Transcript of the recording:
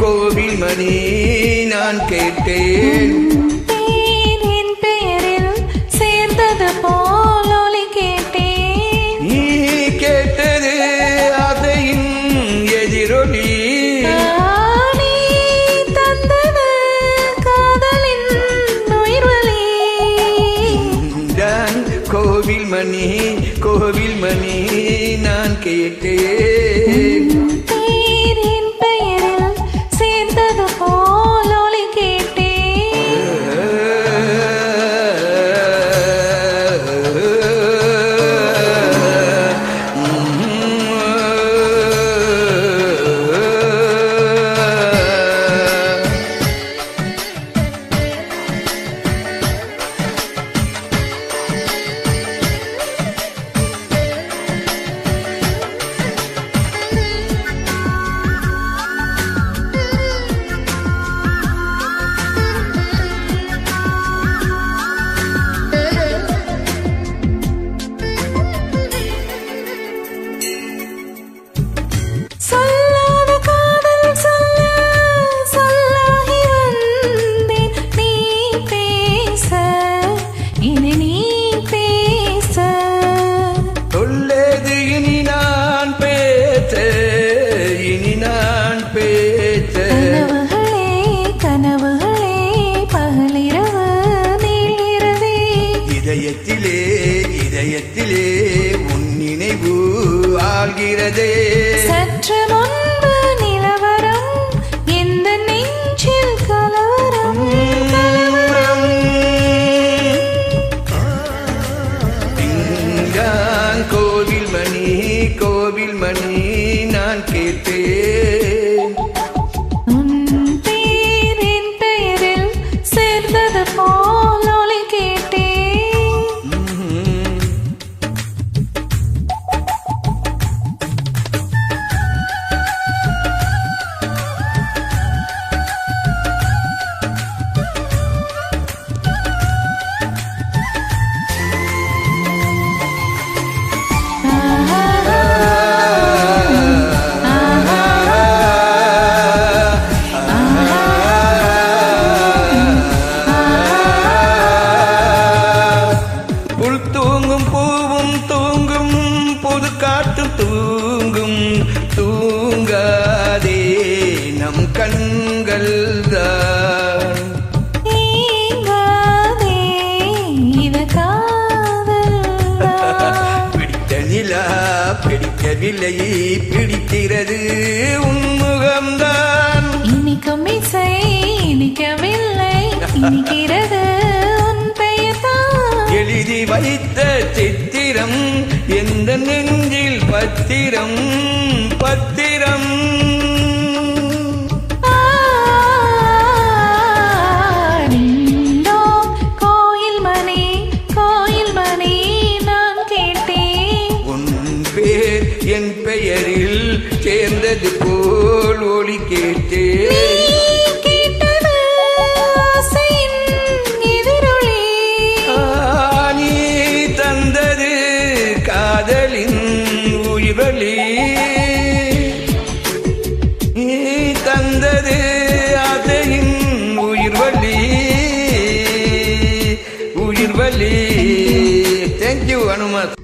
கோவில் மணி நான் கேட்டேன் என் பெயரில் சேர்ந்தது போல் ஒலி கேட்டேன். நீ கேட்டது அதையின் எதிரொலி, நீ தந்தது காதலின் உயிர்வலி. கோவில் மணி நான் கேட்டேன். இதயத்திலே உன் நினைவு ஆள்கிறதே. சற்று முன்பு நிலவரம் எந்த நெஞ்சில் கலவரம். கோவில் மணி நான் கேட்டேன். உன் பேர் என் பெயரில் சேர்ந்தது போல் ஒலி கேட்டேன். தூங்காதே நம் கண்கள் தான் பிடித்த நிலா பிடிக்கவில்லை, பிடிக்கிறது உன்முகம்தான். இனிக்கும் இசை இனிக்கவில்லை, இனிக்கிறது உன் பெயர்தான். எழுதி வைத்த சித்திரம் எந்த நெஞ்சில் பத்திரம் பத்திரம். கோயில் மணி நான் கேட்டேன். உன் பேர் என் பெயரில் சேர்ந்தது போல் ஒலி கேட்டேன். நீ தந்தது காதலின் உயிர்வலி, நீ தந்தது அதையின் உயிர்வலி. Thank you, Hanumat.